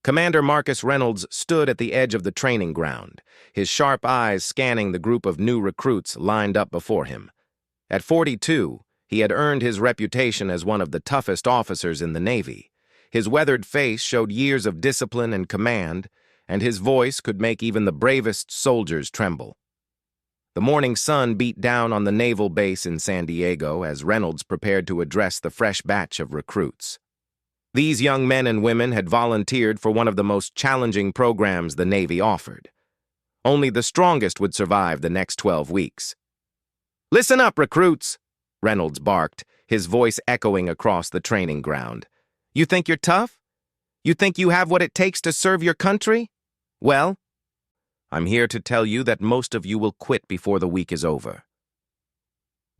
Commander Marcus Reynolds stood at the edge of the training ground, his sharp eyes scanning the group of new recruits lined up before him. At 42, he had earned his reputation as one of the toughest officers in the Navy. His weathered face showed years of discipline and command, and his voice could make even the bravest soldiers tremble. The morning sun beat down on the naval base in San Diego as Reynolds prepared to address the fresh batch of recruits. These young men and women had volunteered for one of the most challenging programs the Navy offered. Only the strongest would survive the next 12 weeks. "Listen up, recruits," Reynolds barked, his voice echoing across the training ground. "You think you're tough? You think you have what it takes to serve your country? Well, I'm here to tell you that most of you will quit before the week is over."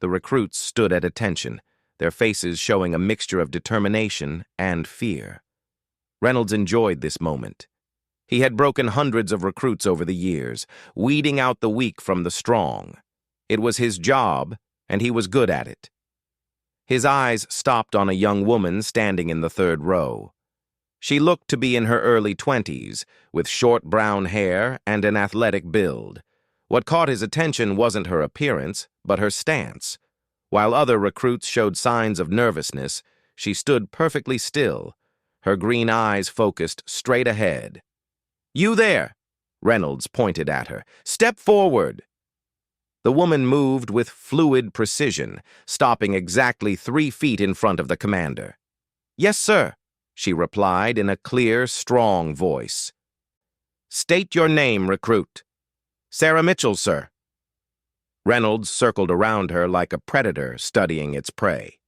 The recruits stood at attention, their faces showing a mixture of determination and fear. Reynolds enjoyed this moment. He had broken hundreds of recruits over the years, weeding out the weak from the strong. It was his job, and he was good at it. His eyes stopped on a young woman standing in the third row. She looked to be in her early 20s, with short brown hair and an athletic build. What caught his attention wasn't her appearance, but her stance. While other recruits showed signs of nervousness, she stood perfectly still, her green eyes focused straight ahead. "You there!" Reynolds pointed at her. "Step forward!" The woman moved with fluid precision, stopping exactly 3 feet in front of the commander. "Yes, sir," she replied in a clear, strong voice. "State your name, recruit." "Sarah Mitchell, sir." Reynolds circled around her like a predator studying its prey.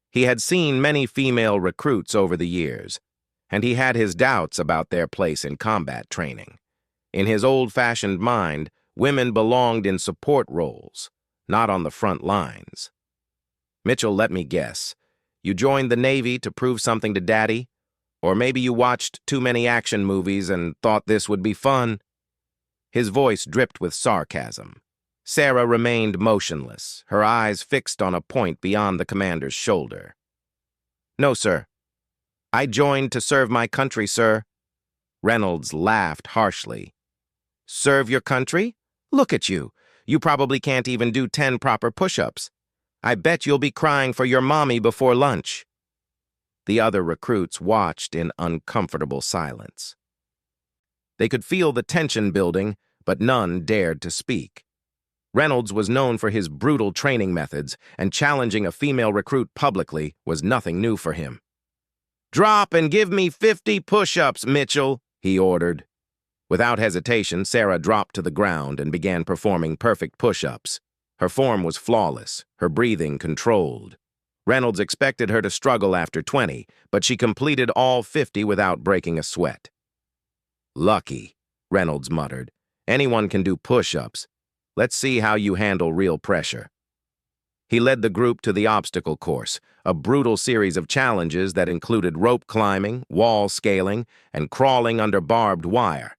He had seen many female recruits over the years, and he had his doubts about their place in combat training. In his old-fashioned mind, women belonged in support roles, not on the front lines. "Mitchell, let me guess. You joined the Navy to prove something to Daddy? Or maybe you watched too many action movies and thought this would be fun?" His voice dripped with sarcasm. Sarah remained motionless, her eyes fixed on a point beyond the commander's shoulder. "No, sir. I joined to serve my country, sir." Reynolds laughed harshly. "Serve your country? Look at you. You probably can't even do 10 proper push-ups. I bet you'll be crying for your mommy before lunch." The other recruits watched in uncomfortable silence. They could feel the tension building, but none dared to speak. Reynolds was known for his brutal training methods, and challenging a female recruit publicly was nothing new for him. "Drop and give me 50 push-ups, Mitchell," he ordered. Without hesitation, Sarah dropped to the ground and began performing perfect push-ups. Her form was flawless, her breathing controlled. Reynolds expected her to struggle after 20, but she completed all 50 without breaking a sweat. "Lucky," Reynolds muttered. "Anyone can do push-ups. Let's see how you handle real pressure." He led the group to the obstacle course, a brutal series of challenges that included rope climbing, wall scaling, and crawling under barbed wire.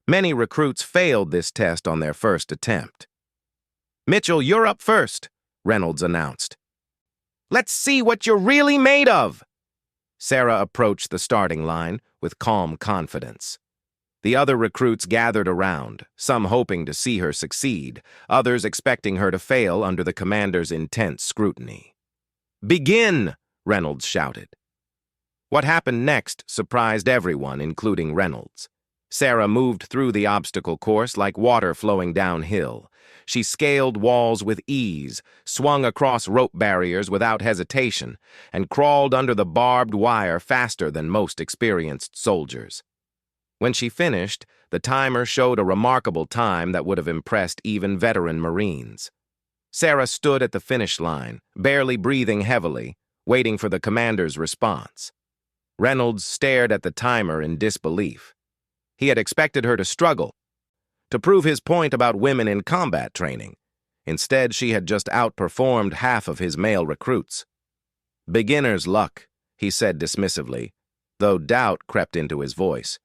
Many recruits failed this test on their first attempt. "Mitchell, you're up first," Reynolds announced. "Let's see what you're really made of." Sarah approached the starting line with calm confidence. The other recruits gathered around, some hoping to see her succeed, others expecting her to fail under the commander's intense scrutiny. "Begin!" Reynolds shouted. What happened next surprised everyone, including Reynolds. Sarah moved through the obstacle course like water flowing downhill. She scaled walls with ease, swung across rope barriers without hesitation, and crawled under the barbed wire faster than most experienced soldiers. When she finished, the timer showed a remarkable time that would have impressed even veteran Marines. Sarah stood at the finish line, barely breathing heavily, waiting for the commander's response. Reynolds stared at the timer in disbelief. He had expected her to struggle, to prove his point about women in combat training. Instead, she had just outperformed half of his male recruits. "Beginner's luck," he said dismissively, though doubt crept into his voice.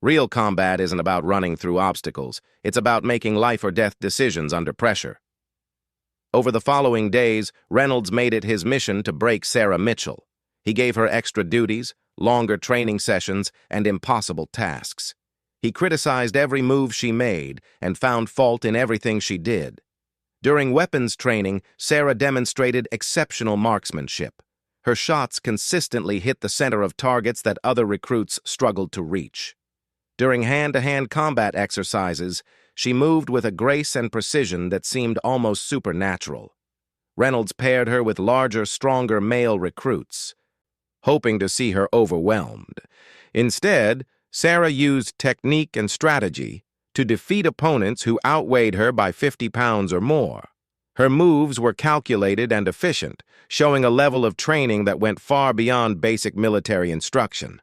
"Real combat isn't about running through obstacles. It's about making life-or-death decisions under pressure." Over the following days, Reynolds made it his mission to break Sarah Mitchell. He gave her extra duties, longer training sessions, and impossible tasks. He criticized every move she made and found fault in everything she did. During weapons training, Sarah demonstrated exceptional marksmanship. Her shots consistently hit the center of targets that other recruits struggled to reach. During hand-to-hand combat exercises, she moved with a grace and precision that seemed almost supernatural. Reynolds paired her with larger, stronger male recruits, hoping to see her overwhelmed. Instead, Sarah used technique and strategy to defeat opponents who outweighed her by 50 pounds or more. Her moves were calculated and efficient, showing a level of training that went far beyond basic military instruction.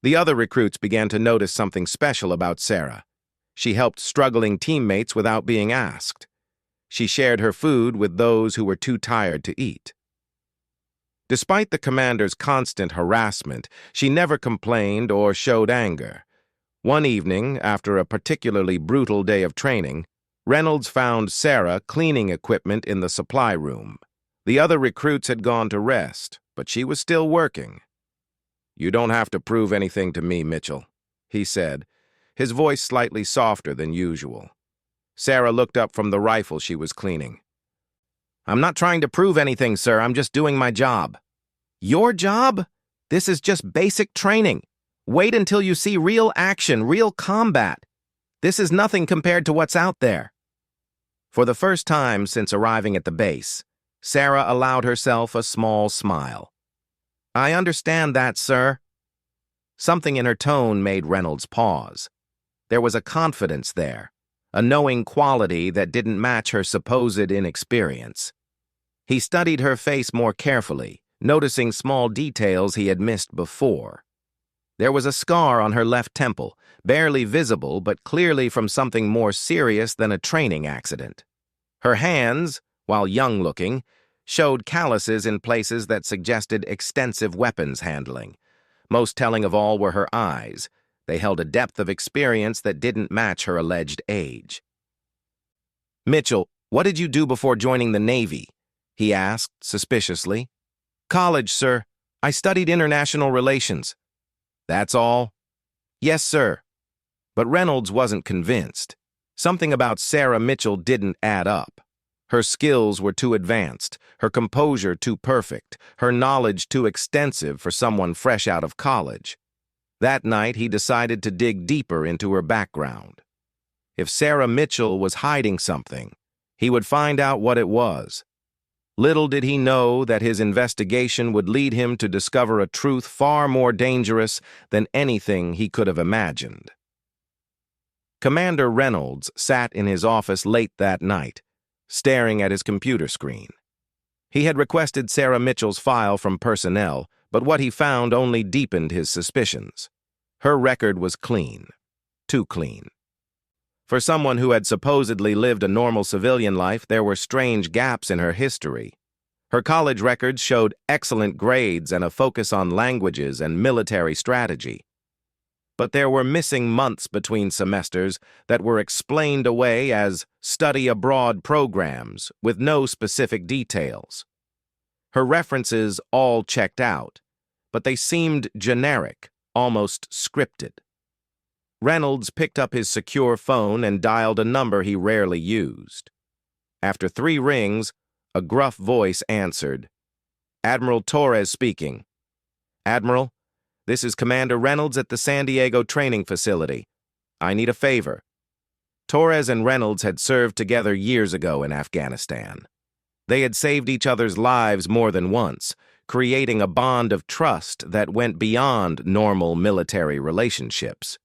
The other recruits began to notice something special about Sarah. She helped struggling teammates without being asked. She shared her food with those who were too tired to eat. Despite the commander's constant harassment, she never complained or showed anger. One evening, after a particularly brutal day of training, Reynolds found Sarah cleaning equipment in the supply room. The other recruits had gone to rest, but she was still working. "You don't have to prove anything to me, Mitchell," he said, his voice slightly softer than usual. Sarah looked up from the rifle she was cleaning. "I'm not trying to prove anything, sir. I'm just doing my job." "Your job? This is just basic training. Wait until you see real action, real combat. This is nothing compared to what's out there." For the first time since arriving at the base, Sarah allowed herself a small smile. "I understand that, sir." Something in her tone made Reynolds pause. There was a confidence there, a knowing quality that didn't match her supposed inexperience. He studied her face more carefully, noticing small details he had missed before. There was a scar on her left temple, barely visible but clearly from something more serious than a training accident. Her hands, while young-looking, showed calluses in places that suggested extensive weapons handling. Most telling of all were her eyes. They held a depth of experience that didn't match her alleged age. "Mitchell, what did you do before joining the Navy?" he asked suspiciously. "College, sir. I studied international relations." "That's all?" "Yes, sir." But Reynolds wasn't convinced. Something about Sarah Mitchell didn't add up. Her skills were too advanced, her composure too perfect, her knowledge too extensive for someone fresh out of college. That night, he decided to dig deeper into her background. If Sarah Mitchell was hiding something, he would find out what it was. Little did he know that his investigation would lead him to discover a truth far more dangerous than anything he could have imagined. Commander Reynolds sat in his office late that night, staring at his computer screen. He had requested Sarah Mitchell's file from personnel, but what he found only deepened his suspicions. Her record was clean. Too clean. For someone who had supposedly lived a normal civilian life, there were strange gaps in her history. Her college records showed excellent grades and a focus on languages and military strategy. But there were missing months between semesters that were explained away as study abroad programs with no specific details. Her references all checked out, but they seemed generic, almost scripted. Reynolds picked up his secure phone and dialed a number he rarely used. After 3 rings, a gruff voice answered. "Admiral Torres speaking." "Admiral, this is Commander Reynolds at the San Diego training facility. I need a favor." Torres and Reynolds had served together years ago in Afghanistan. They had saved each other's lives more than once, creating a bond of trust that went beyond normal military relationships.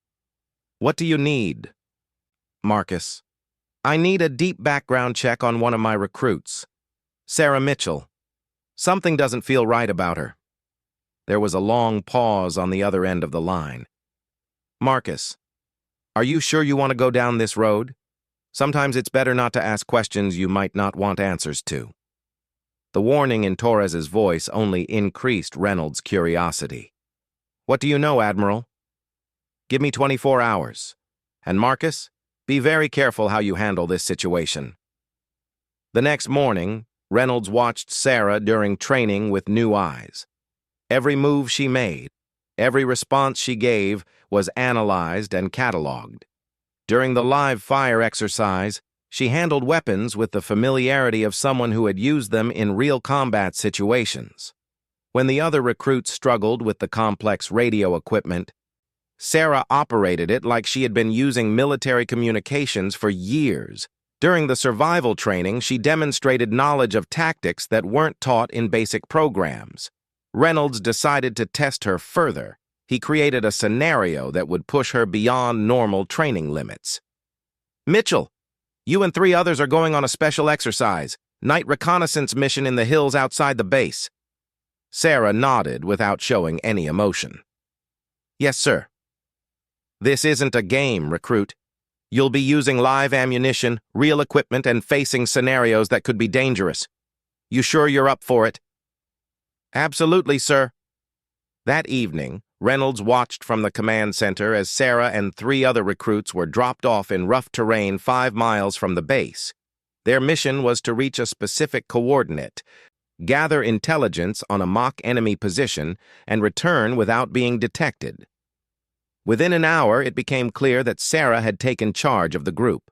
"What do you need?" "Marcus, I need a deep background check on one of my recruits. Sarah Mitchell. Something doesn't feel right about her." There was a long pause on the other end of the line. "Marcus, are you sure you want to go down this road? Sometimes it's better not to ask questions you might not want answers to." The warning in Torres's voice only increased Reynolds' curiosity. "What do you know, Admiral?" "Give me 24 hours. And Marcus, be very careful how you handle this situation." The next morning, Reynolds watched Sarah during training with new eyes. Every move she made, Every response she gave was analyzed and cataloged. During the live fire exercise, she handled weapons with the familiarity of someone who had used them in real combat situations. When the other recruits struggled with the complex radio equipment, Sarah operated it like she had been using military communications for years. During the survival training, she demonstrated knowledge of tactics that weren't taught in basic programs. Reynolds decided to test her further. He created a scenario that would push her beyond normal training limits. "Mitchell, you and 3 others are going on a special exercise, night reconnaissance mission in the hills outside the base." Sarah nodded without showing any emotion. "Yes, sir." "This isn't a game, recruit. You'll be using live ammunition, real equipment, and facing scenarios that could be dangerous. You sure you're up for it?" "Absolutely, sir." That evening, Reynolds watched from the command center as Sarah and 3 other recruits were dropped off in rough terrain 5 miles from the base. Their mission was to reach a specific coordinate, gather intelligence on a mock enemy position, and return without being detected. Within an hour, it became clear that Sarah had taken charge of the group.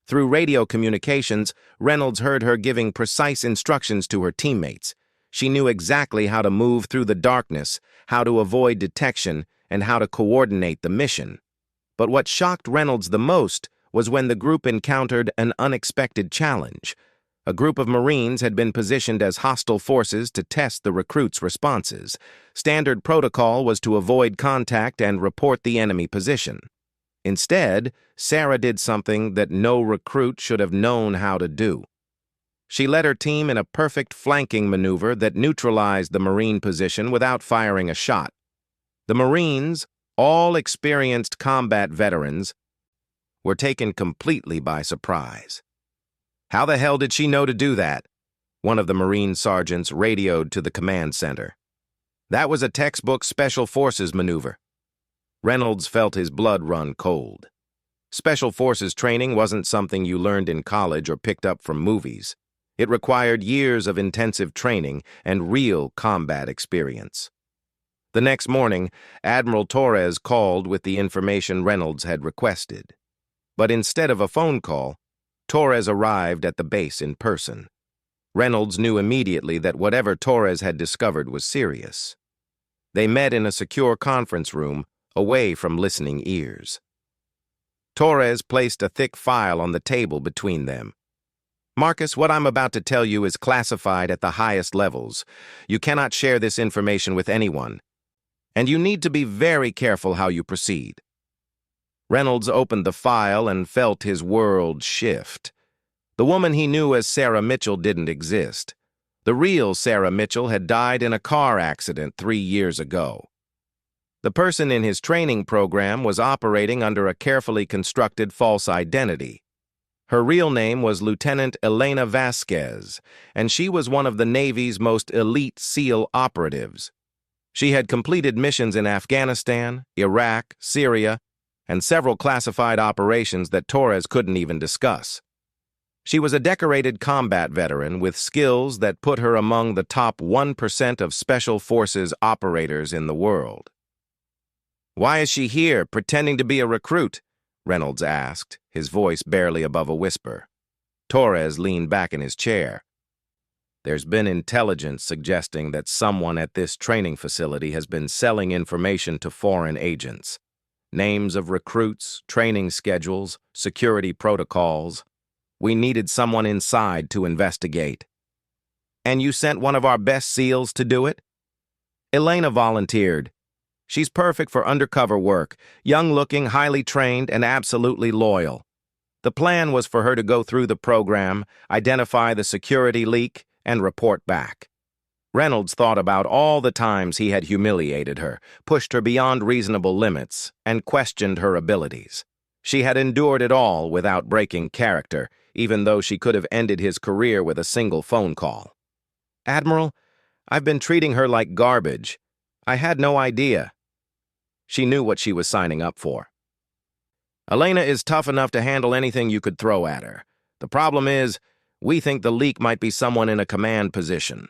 Through radio communications, Reynolds heard her giving precise instructions to her teammates. She knew exactly how to move through the darkness, how to avoid detection, and how to coordinate the mission. But what shocked Reynolds the most was when the group encountered an unexpected challenge. A group of Marines had been positioned as hostile forces to test the recruits' responses. Standard protocol was to avoid contact and report the enemy position. Instead, Sarah did something that no recruit should have known how to do. She led her team in a perfect flanking maneuver that neutralized the Marine position without firing a shot. The Marines, all experienced combat veterans, were taken completely by surprise. "How the hell did she know to do that?" one of the Marine sergeants radioed to the command center. "That was a textbook Special Forces maneuver." Reynolds felt his blood run cold. Special Forces training wasn't something you learned in college or picked up from movies. It required years of intensive training and real combat experience. The next morning, Admiral Torres called with the information Reynolds had requested. But instead of a phone call, Torres arrived at the base in person. Reynolds knew immediately that whatever Torres had discovered was serious. They met in a secure conference room, away from listening ears. Torres placed a thick file on the table between them. "Marcus, what I'm about to tell you is classified at the highest levels. You cannot share this information with anyone, and you need to be very careful how you proceed." Reynolds opened the file and felt his world shift. The woman he knew as Sarah Mitchell didn't exist. The real Sarah Mitchell had died in a car accident 3 years ago. The person in his training program was operating under a carefully constructed false identity. Her real name was Lieutenant Elena Vasquez, and she was one of the Navy's most elite SEAL operatives. She had completed missions in Afghanistan, Iraq, Syria, and several classified operations that Torres couldn't even discuss. She was a decorated combat veteran with skills that put her among the top 1% of Special Forces operators in the world. "Why is she here, pretending to be a recruit?" Reynolds asked, his voice barely above a whisper. Torres leaned back in his chair. "There's been intelligence suggesting that someone at this training facility has been selling information to foreign agents. Names of recruits, training schedules, security protocols. We needed someone inside to investigate." "And you sent one of our best SEALs to do it?" "Elena volunteered. She's perfect for undercover work, young-looking, highly trained, and absolutely loyal. The plan was for her to go through the program, identify the security leak, and report back." Reynolds thought about all the times he had humiliated her, pushed her beyond reasonable limits, and questioned her abilities. She had endured it all without breaking character, even though she could have ended his career with a single phone call. "Admiral, I've been treating her like garbage. I had no idea." She knew what she was signing up for. "Elena is tough enough to handle anything you could throw at her. The problem is, we think the leak might be someone in a command position."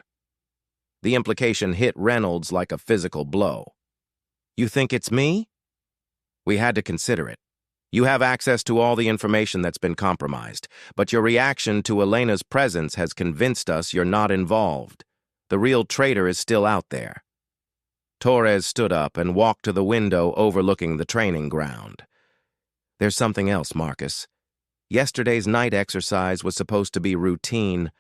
The implication hit Reynolds like a physical blow. You think it's me? We had to consider it. You have access to all the information that's been compromised, but your reaction to Elena's presence has convinced us you're not involved. The real traitor is still out there. Torres stood up and walked to the window overlooking the training ground. There's something else, Marcus. Yesterday's night exercise was supposed to be routine,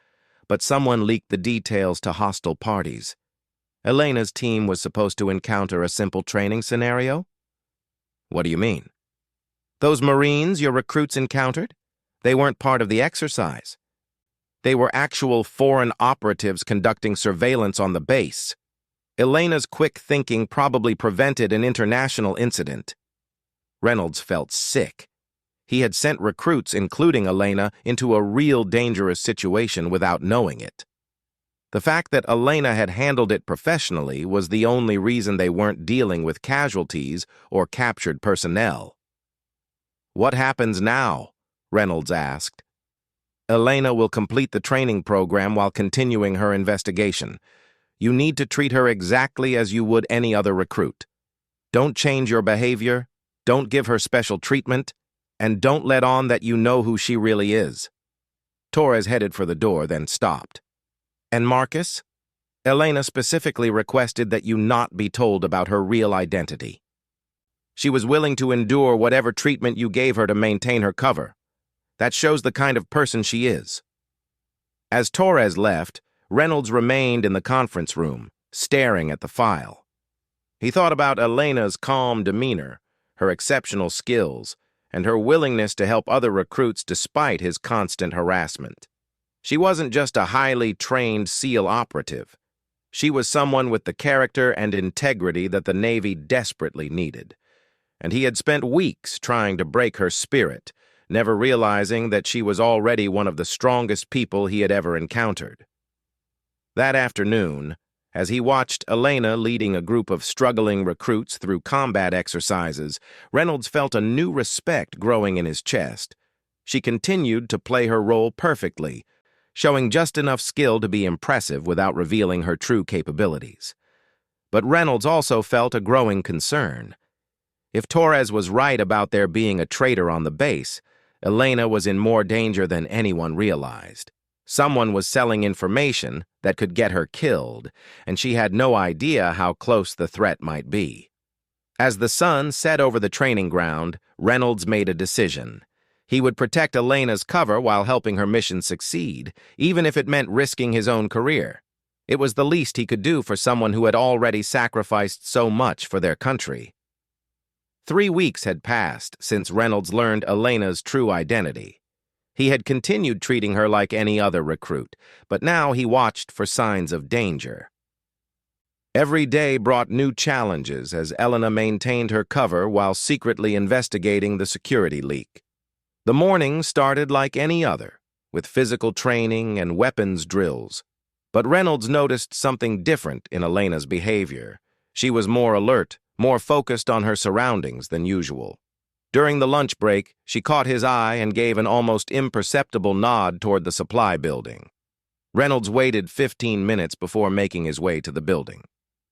but someone leaked the details to hostile parties. Elena's team was supposed to encounter a simple training scenario? What do you mean? Those Marines your recruits encountered? They weren't part of the exercise. They were actual foreign operatives conducting surveillance on the base. Elena's quick thinking probably prevented an international incident. Reynolds felt sick. He had sent recruits, including Elena, into a real dangerous situation without knowing it. The fact that Elena had handled it professionally was the only reason they weren't dealing with casualties or captured personnel. What happens now? Reynolds asked. Elena will complete the training program while continuing her investigation. You need to treat her exactly as you would any other recruit. Don't change your behavior, don't give her special treatment, and don't let on that you know who she really is. Torres headed for the door, then stopped. And Marcus? Elena specifically requested that you not be told about her real identity. She was willing to endure whatever treatment you gave her to maintain her cover. That shows the kind of person she is. As Torres left, Reynolds remained in the conference room, staring at the file. He thought about Elena's calm demeanor, her exceptional skills, and her willingness to help other recruits despite his constant harassment. She wasn't just a highly trained SEAL operative. She was someone with the character and integrity that the Navy desperately needed. And he had spent weeks trying to break her spirit, never realizing that she was already one of the strongest people he had ever encountered. That afternoon, as he watched Elena leading a group of struggling recruits through combat exercises, Reynolds felt a new respect growing in his chest. She continued to play her role perfectly, showing just enough skill to be impressive without revealing her true capabilities. But Reynolds also felt a growing concern. If Torres was right about there being a traitor on the base, Elena was in more danger than anyone realized. Someone was selling information that could get her killed, and she had no idea how close the threat might be. As the sun set over the training ground, Reynolds made a decision. He would protect Elena's cover while helping her mission succeed, even if it meant risking his own career. It was the least he could do for someone who had already sacrificed so much for their country. 3 weeks had passed since Reynolds learned Elena's true identity. He had continued treating her like any other recruit, but now he watched for signs of danger. Every day brought new challenges as Elena maintained her cover while secretly investigating the security leak. The morning started like any other, with physical training and weapons drills. But Reynolds noticed something different in Elena's behavior. She was more alert, more focused on her surroundings than usual. During the lunch break, she caught his eye and gave an almost imperceptible nod toward the supply building. Reynolds waited 15 minutes before making his way to the building.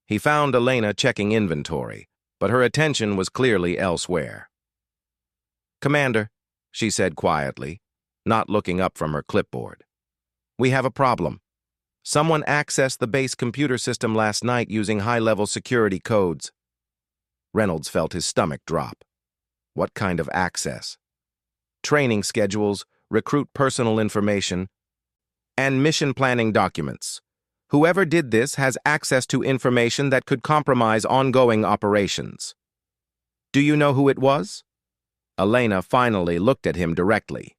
He found Elena checking inventory, but her attention was clearly elsewhere. "Commander," she said quietly, not looking up from her clipboard. "We have a problem. Someone accessed the base computer system last night using high-level security codes." Reynolds felt his stomach drop. What kind of access? Training schedules, recruit personal information, and mission planning documents. Whoever did this has access to information that could compromise ongoing operations. Do you know who it was? Elena finally looked at him directly.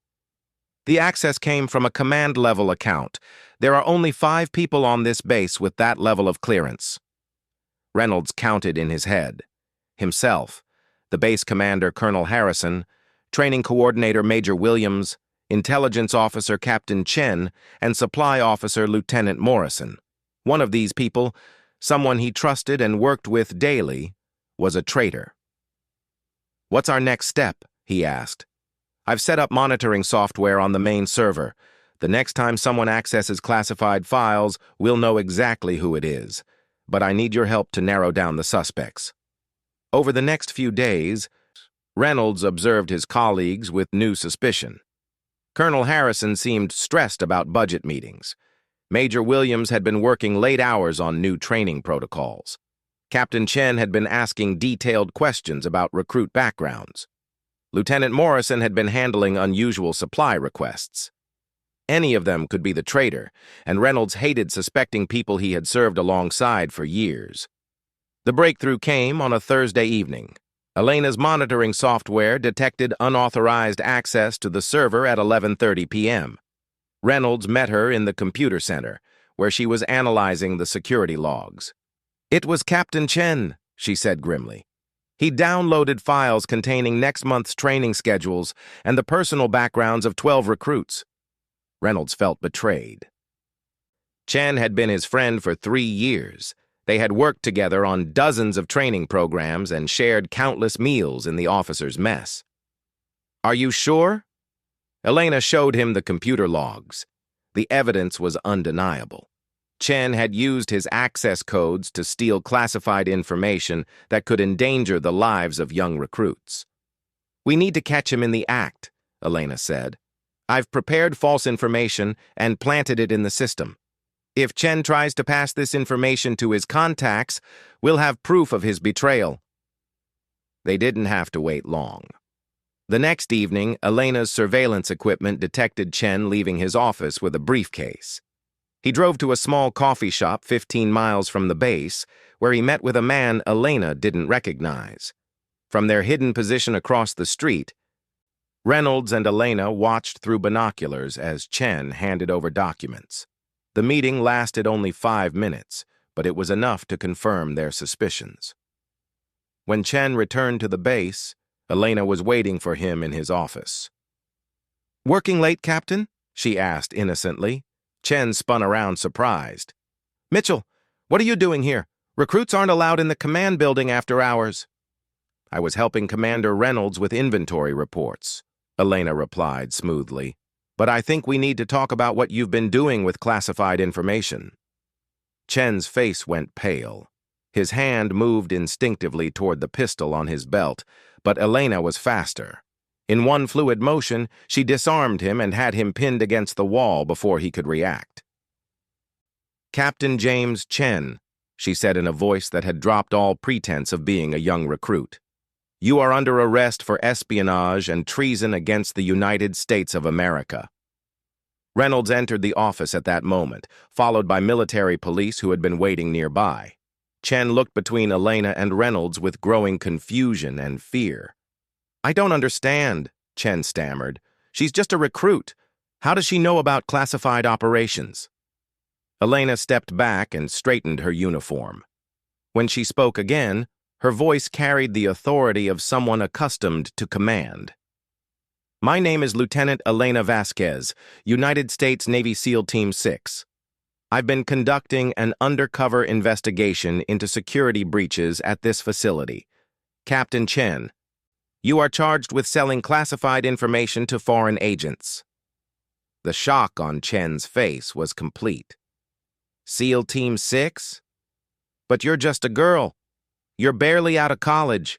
The access came from a command-level account. There are only 5 people on this base with that level of clearance. Reynolds counted in his head. Himself, the base commander Colonel Harrison, training coordinator Major Williams, intelligence officer Captain Chen, and supply officer Lieutenant Morrison. One of these people, someone he trusted and worked with daily, was a traitor. "What's our next step?" he asked. "I've set up monitoring software on the main server. The next time someone accesses classified files, we'll know exactly who it is. But I need your help to narrow down the suspects." Over the next few days, Reynolds observed his colleagues with new suspicion. Colonel Harrison seemed stressed about budget meetings. Major Williams had been working late hours on new training protocols. Captain Chen had been asking detailed questions about recruit backgrounds. Lieutenant Morrison had been handling unusual supply requests. Any of them could be the traitor, and Reynolds hated suspecting people he had served alongside for years. The breakthrough came on a Thursday evening. Elena's monitoring software detected unauthorized access to the server at 11:30 p.m. Reynolds met her in the computer center, where she was analyzing the security logs. "It was Captain Chen," she said grimly. "He downloaded files containing next month's training schedules and the personal backgrounds of 12 recruits." Reynolds felt betrayed. Chen had been his friend for 3 years. They had worked together on dozens of training programs and shared countless meals in the officers' mess. "Are you sure?" Elena showed him the computer logs. The evidence was undeniable. Chen had used his access codes to steal classified information that could endanger the lives of young recruits. "We need to catch him in the act," Elena said. "I've prepared false information and planted it in the system. If Chen tries to pass this information to his contacts, we'll have proof of his betrayal." They didn't have to wait long. The next evening, Elena's surveillance equipment detected Chen leaving his office with a briefcase. He drove to a small coffee shop 15 miles from the base, where he met with a man Elena didn't recognize. From their hidden position across the street, Reynolds and Elena watched through binoculars as Chen handed over documents. The meeting lasted only 5 minutes, but it was enough to confirm their suspicions. When Chen returned to the base, Elena was waiting for him in his office. "Working late, Captain?" she asked innocently. Chen spun around surprised. "Mitchell, what are you doing here? Recruits aren't allowed in the command building after hours." "I was helping Commander Reynolds with inventory reports," Elena replied smoothly. "But I think we need to talk about what you've been doing with classified information." Chen's face went pale. His hand moved instinctively toward the pistol on his belt, but Elena was faster. In one fluid motion, she disarmed him and had him pinned against the wall before he could react. "Captain James Chen," she said in a voice that had dropped all pretense of being a young recruit. "You are under arrest for espionage and treason against the United States of America." Reynolds entered the office at that moment, followed by military police who had been waiting nearby. Chen looked between Elena and Reynolds with growing confusion and fear. "I don't understand," Chen stammered. "She's just a recruit. How does she know about classified operations?" Elena stepped back and straightened her uniform. When she spoke again, her voice carried the authority of someone accustomed to command. "My name is Lieutenant Elena Vasquez, United States Navy SEAL Team 6. I've been conducting an undercover investigation into security breaches at this facility. Captain Chen, you are charged with selling classified information to foreign agents." The shock on Chen's face was complete. "SEAL Team 6? But you're just a girl. You're barely out of college."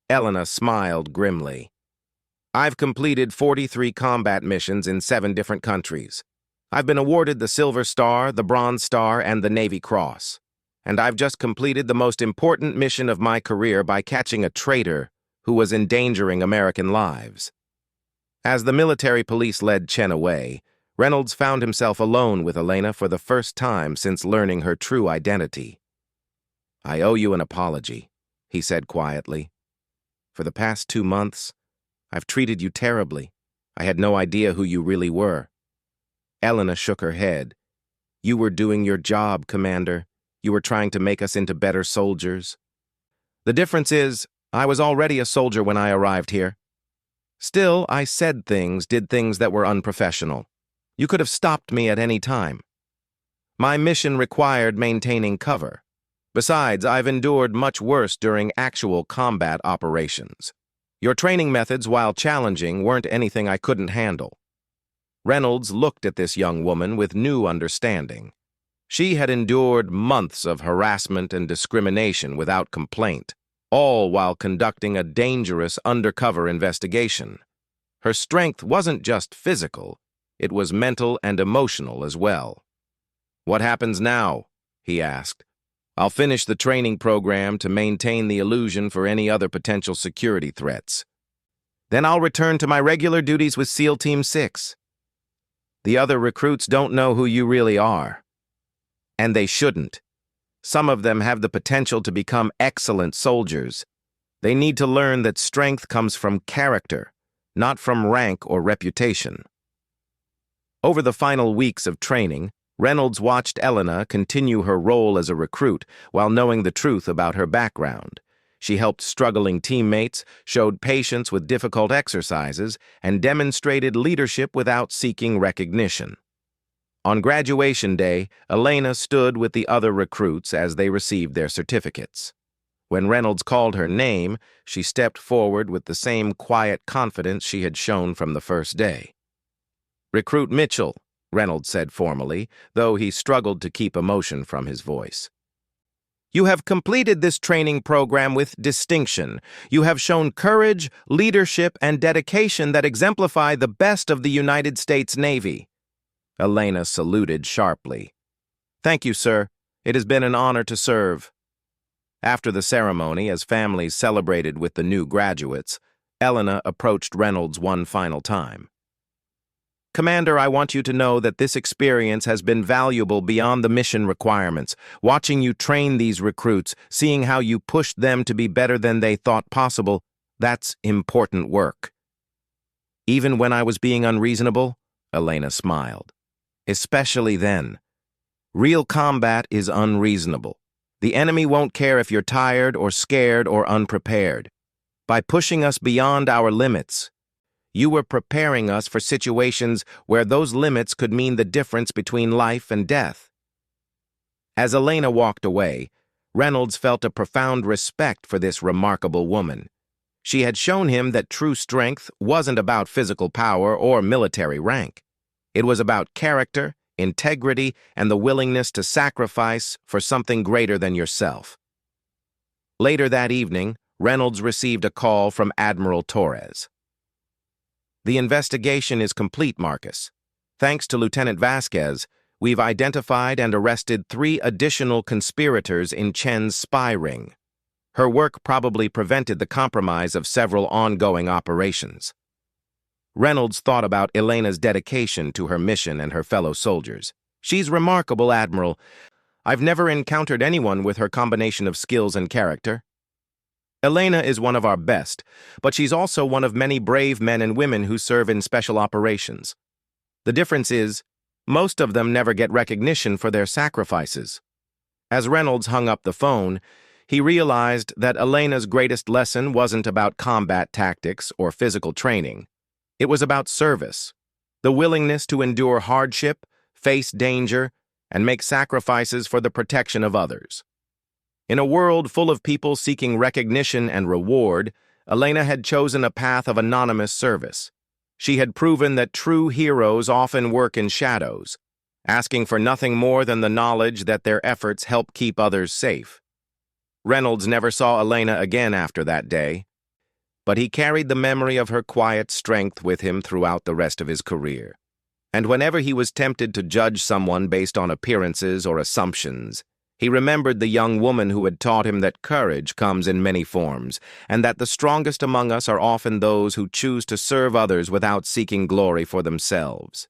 Elena smiled grimly. "I've completed 43 combat missions in 7 different countries. I've been awarded the Silver Star, the Bronze Star, and the Navy Cross. And I've just completed the most important mission of my career by catching a traitor who was endangering American lives." As the military police led Chen away, Reynolds found himself alone with Elena for the first time since learning her true identity. "I owe you an apology," he said quietly. "For the past 2 months, I've treated you terribly. I had no idea who you really were." Elena shook her head. "You were doing your job, Commander. You were trying to make us into better soldiers. The difference is, I was already a soldier when I arrived here. Still, I said things, did things that were unprofessional. You could have stopped me at any time. My mission required maintaining cover. Besides, I've endured much worse during actual combat operations. Your training methods, while challenging, weren't anything I couldn't handle." Reynolds looked at this young woman with new understanding. She had endured months of harassment and discrimination without complaint. all while conducting a dangerous undercover investigation. Her strength wasn't just physical, it was mental and emotional as well. "What happens now?" he asked. "I'll finish the training program to maintain the illusion for any other potential security threats. Then I'll return to my regular duties with SEAL Team 6. The other recruits don't know who you really are. And they shouldn't. Some of them have the potential to become excellent soldiers. They need to learn that strength comes from character, not from rank or reputation." Over the final weeks of training, Reynolds watched Elena continue her role as a recruit while knowing the truth about her background. She helped struggling teammates, showed patience with difficult exercises, and demonstrated leadership without seeking recognition. On graduation day, Elena stood with the other recruits as they received their certificates. When Reynolds called her name, she stepped forward with the same quiet confidence she had shown from the first day. "Recruit Mitchell," Reynolds said formally, though he struggled to keep emotion from his voice. "You have completed this training program with distinction. You have shown courage, leadership, and dedication that exemplify the best of the United States Navy." Elena saluted sharply. "Thank you, sir. It has been an honor to serve." After the ceremony, as families celebrated with the new graduates, Elena approached Reynolds one final time. "Commander, I want you to know that this experience has been valuable beyond the mission requirements. Watching you train these recruits, seeing how you pushed them to be better than they thought possible, that's important work." "Even when I was being unreasonable?" Elena smiled. "Especially then. Real combat is unreasonable. The enemy won't care if you're tired or scared or unprepared. By pushing us beyond our limits, you were preparing us for situations where those limits could mean the difference between life and death." As Elena walked away, Reynolds felt a profound respect for this remarkable woman. She had shown him that true strength wasn't about physical power or military rank. It was about character, integrity, and the willingness to sacrifice for something greater than yourself. Later that evening, Reynolds received a call from Admiral Torres. "The investigation is complete, Marcus. Thanks to Lieutenant Vasquez, we've identified and arrested 3 additional conspirators in Chen's spy ring. Her work probably prevented the compromise of several ongoing operations." Reynolds thought about Elena's dedication to her mission and her fellow soldiers. "She's remarkable, Admiral. I've never encountered anyone with her combination of skills and character. Elena is one of our best, but she's also one of many brave men and women who serve in special operations. The difference is, most of them never get recognition for their sacrifices." As Reynolds hung up the phone, he realized that Elena's greatest lesson wasn't about combat tactics or physical training. It was about service, the willingness to endure hardship, face danger, and make sacrifices for the protection of others. In a world full of people seeking recognition and reward, Elena had chosen a path of anonymous service. She had proven that true heroes often work in shadows, asking for nothing more than the knowledge that their efforts help keep others safe. Reynolds never saw Elena again after that day, but he carried the memory of her quiet strength with him throughout the rest of his career. And whenever he was tempted to judge someone based on appearances or assumptions, he remembered the young woman who had taught him that courage comes in many forms, and that the strongest among us are often those who choose to serve others without seeking glory for themselves.